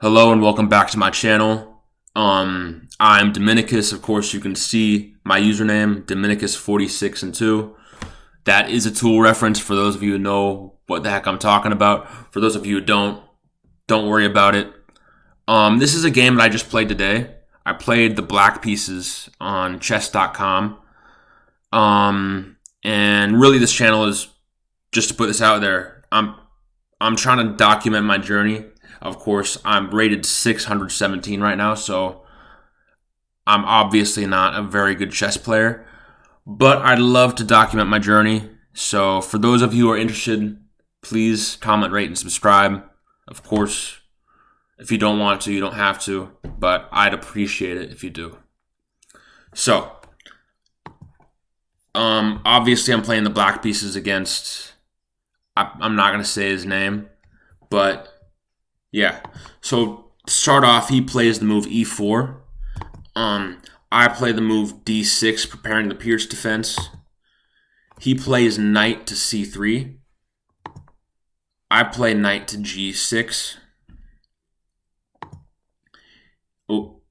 Hello and welcome back to my channel. I'm Dominicus. Of course, you can see my username, Dominicus46 and 2. That is a tool reference for those of you who know what the heck I'm talking about. For those of you who don't worry about it. This is a game that I just played today. I played the black pieces on chess.com. And really this channel is just to put this out there. I'm trying to document my journey. Of course, I'm rated 617 right now, so I'm obviously not a very good chess player, but I'd love to document my journey. So for those of you who are interested, please comment, rate, and subscribe. Of course, if you don't want to, you don't have to, but I'd appreciate it if you do. So, obviously I'm playing the black pieces against, I'm not going to say his name, but yeah. So to start off, he plays the move e4. I play the move d6, preparing the Pierce defense. He plays knight to c3. I play knight to g6. Oh,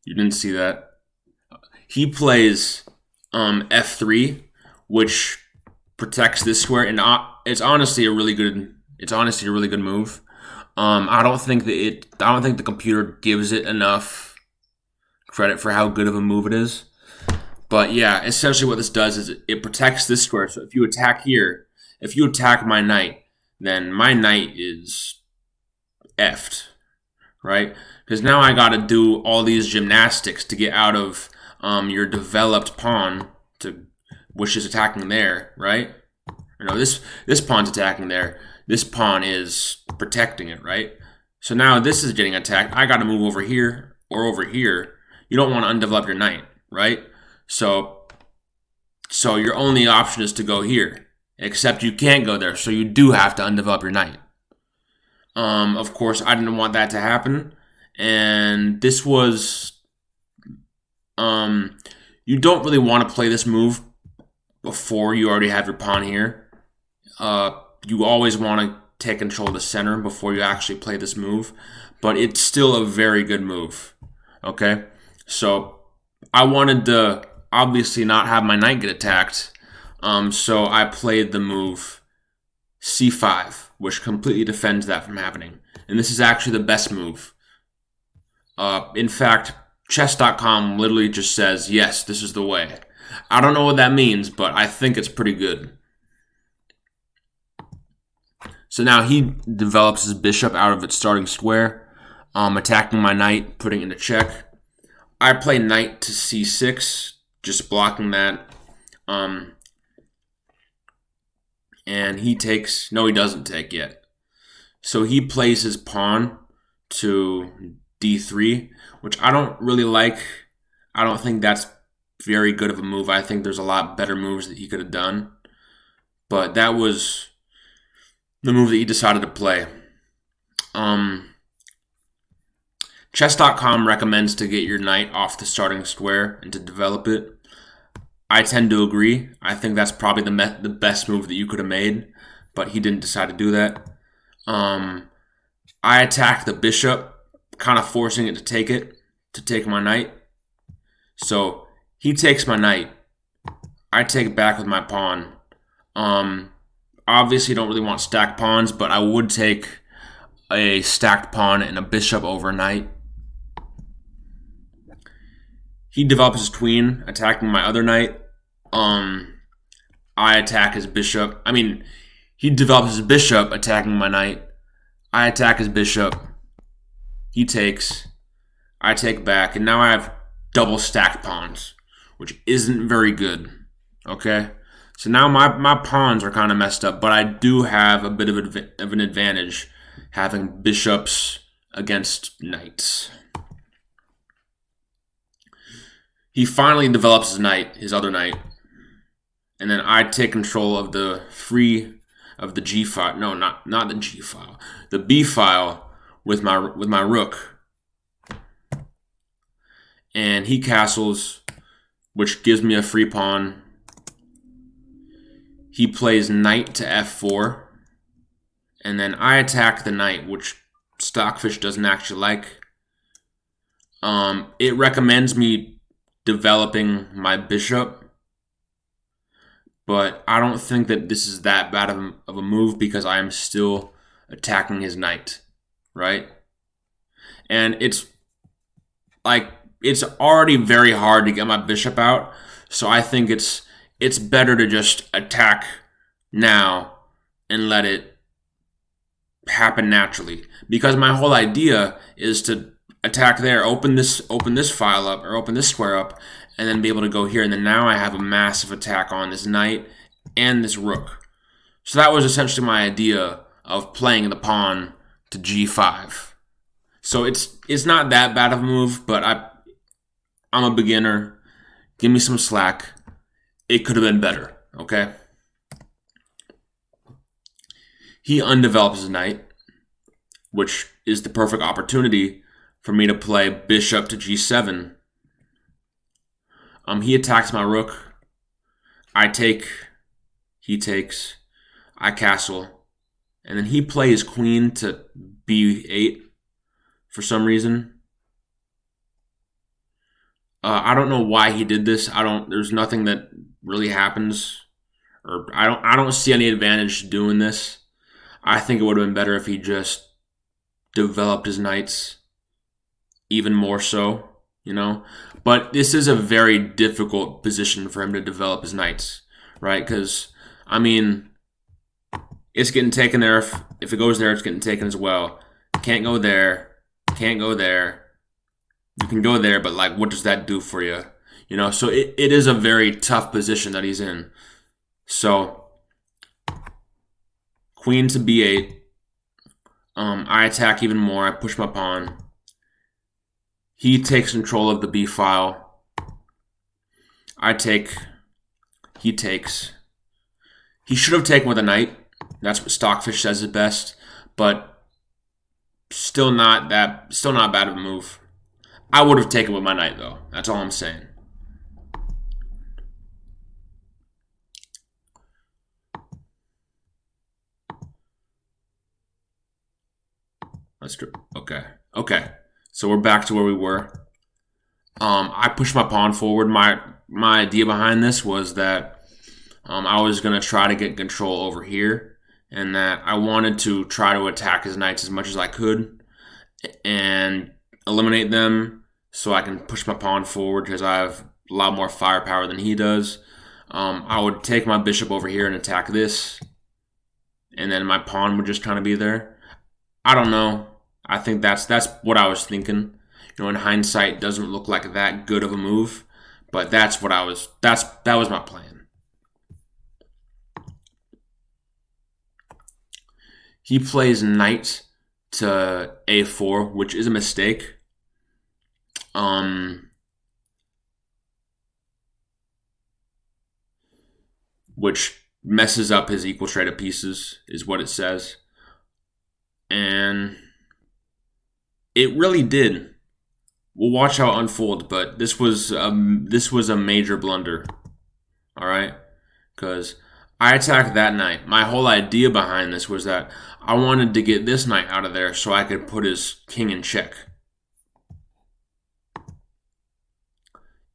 you didn't see that. He plays f3, which protects this square, and it's honestly a really good move. I don't think the computer gives it enough credit for how good of a move it is. But yeah, essentially what this does is it protects this square. So if you attack here, if you attack my knight, then my knight is effed, right? Because now I got to do all these gymnastics to get out of your developed pawn, which is attacking there, right? No, this pawn's attacking there. This pawn is protecting it, right? So now this is getting attacked. I got to move over here or over here. You don't want to undevelop your knight, right? So your only option is to go here, except you can't go there. So you do have to undevelop your knight. Of course, I didn't want that to happen. And this was, you don't really want to play this move before you already have your pawn here. You always want to take control of the center before you actually play this move, but it's still a very good move, okay? So I wanted to obviously not have my knight get attacked, so I played the move c5, which completely defends that from happening. And this is actually the best move. In fact, chess.com literally just says, yes, this is the way. I don't know what that means, but I think it's pretty good. So now he develops his bishop out of its starting square, attacking my knight, putting it into check. I play knight to c6, just blocking that. And he takes, no, he doesn't take yet. So he plays his pawn to d3, which I don't really like. I don't think that's very good of a move. I think there's a lot better moves that he could have done. But that was the move that he decided to play. Chess.com recommends to get your knight off the starting square and to develop it. I tend to agree. I think that's probably the best move that you could have made, but he didn't decide to do that. I attack the bishop, kind of forcing it to take my knight. So he takes my knight. I take it back with my pawn. Obviously, don't really want stacked pawns, but I would take a stacked pawn and a bishop over knight. He develops his queen, attacking my other knight. I attack his bishop. He develops his bishop, attacking my knight. I attack his bishop. He takes. I take back, and now I have double stacked pawns, which isn't very good. Okay? So now my pawns are kind of messed up, but I do have a bit of an advantage having bishops against knights. He finally develops his other knight, and then I take control of the G file. No, not the G file, the B file with my rook, and he castles, which gives me a free pawn. He plays knight to f4, And then I attack the knight, which Stockfish doesn't actually like. It recommends me developing my bishop, but I don't think that this is that bad of a move because I am still attacking his knight, right? And it's already very hard to get my bishop out, so I think it's better to just attack now and let it happen naturally. Because my whole idea is to attack there, open this file up or open this square up, and then be able to go here. And then now I have a massive attack on this knight and this rook. So that was essentially my idea of playing the pawn to g5. So it's not that bad of a move, but I'm a beginner. Give me some slack. It could have been better, okay? He undevelops his knight, which is the perfect opportunity for me to play bishop to g7. He attacks my rook. I take. He takes. I castle. And then he plays queen to b8 for some reason. I don't know why he did this. There's nothing that really happens, or I don't see any advantage to doing this. I think it would have been better if he just developed his knights even more so, you know. But this is a very difficult position for him to develop his knights, right? Because, I mean, it's getting taken there. If it goes there, it's getting taken as well. Can't go there. Can't go there. You can go there, but, like, what does that do for you? You know, so it is a very tough position that he's in. So queen to b8. I attack even more. I push my pawn. He takes control of the b file. I take. He takes. He should have taken with a knight. That's what Stockfish says is best, but still not bad of a move. I would have taken with my knight though. That's all I'm saying. That's true. Okay. So we're back to where we were. I pushed my pawn forward. My idea behind this was that I was going to try to get control over here, and that I wanted to try to attack his knights as much as I could and eliminate them so I can push my pawn forward because I have a lot more firepower than he does. I would take my bishop over here and attack this, and then my pawn would just kind of be there. I don't know. I think that's what I was thinking. You know, in hindsight, it doesn't look like that good of a move, but that was my plan. He plays knight to a4, which is a mistake. Which messes up his equal trade of pieces, is what it says. And it really did. We'll watch how it unfolds, but this was a major blunder. All right, because I attacked that knight. My whole idea behind this was that I wanted to get this knight out of there so I could put his king in check.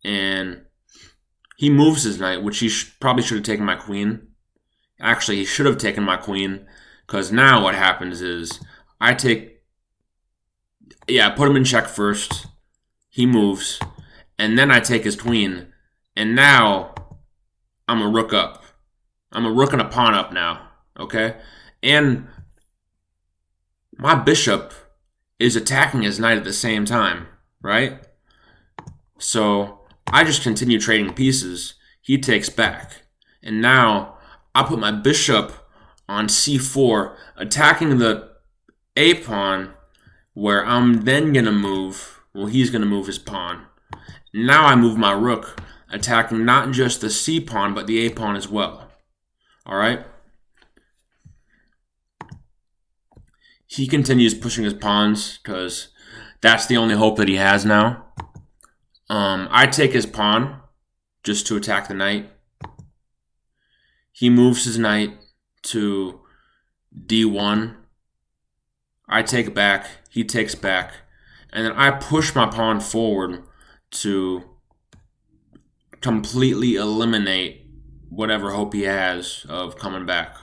And he moves his knight, which he probably should have taken my queen. Actually, he should have taken my queen, because now what happens is I put him in check first. He moves, and then I take his queen, and now I'm a rook up. I'm a rook and a pawn up now, okay? And my bishop is attacking his knight at the same time, right? So I just continue trading pieces. He takes back. And now I put my bishop on c4, attacking the a pawn, where I'm then going to move. Well, he's going to move his pawn. Now I move my rook, attacking not just the c pawn, but the a pawn as well. All right? He continues pushing his pawns, because that's the only hope that he has now. I take his pawn just to attack the knight. He moves his knight to D1. I take back, he takes back, and then I push my pawn forward to completely eliminate whatever hope he has of coming back.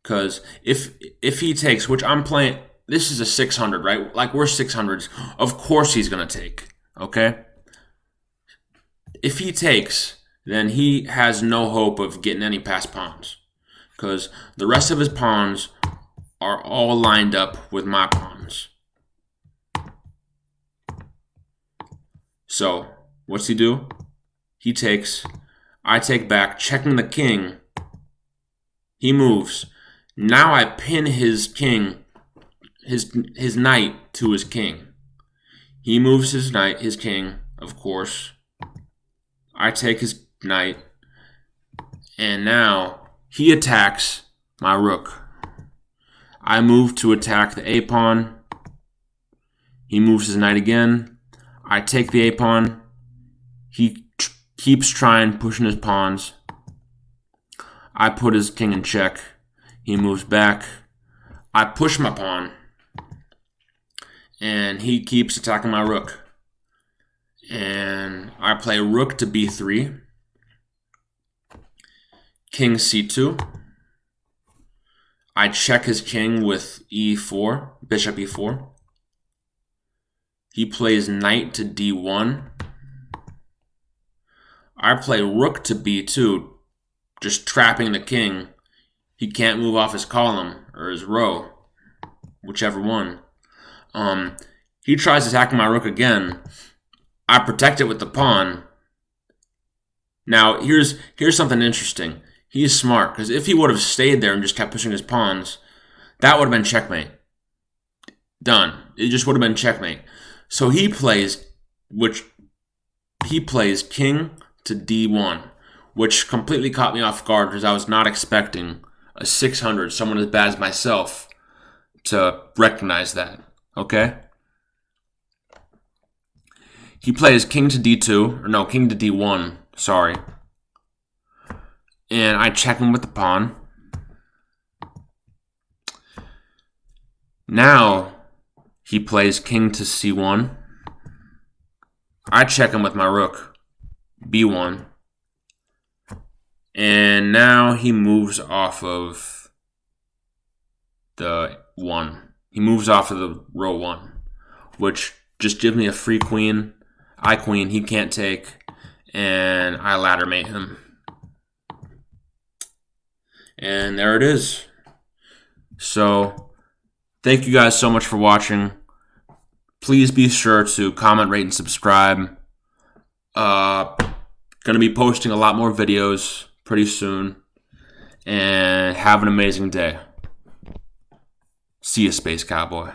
Because if he takes, which I'm playing, this is a 600, right? Like, we're 600s. Of course he's going to take, okay? If he takes, then he has no hope of getting any passed pawns. Because the rest of his pawns are all lined up with my pawns. So, what's he do? He takes, I take back, checking the king. He moves. Now I pin his king, his knight to his king. He moves his knight, his king, of course. I take his knight, and now he attacks my rook. I move to attack the a-pawn. He moves his knight again. I take the a-pawn. He keeps trying, pushing his pawns. I put his king in check. He moves back. I push my pawn. And he keeps attacking my rook. And I play rook to b3. King c2. I check his king with e4, bishop e4. He plays knight to d1. I play rook to b2, just trapping the king. He can't move off his column or his row, whichever one. He tries attacking my rook again. I protect it with the pawn. Now, here's something interesting. He's smart, because if he would have stayed there and just kept pushing his pawns, that would have been checkmate. Done. It just would have been checkmate. So he plays king to d1, which completely caught me off guard because I was not expecting a 600, someone as bad as myself, to recognize that. Okay? He plays king to d2, or no, king to d1, sorry. And I check him with the pawn. Now he plays king to c1. I check him with my rook, b1. And now he moves off of the 1. He moves off of the row 1, which just gives me a free queen. I queen, he can't take, and I ladder mate him. And there it is. So, thank you guys so much for watching. Please be sure to comment, rate, and subscribe. Gonna be posting a lot more videos pretty soon. And have an amazing day. See you, Space Cowboy.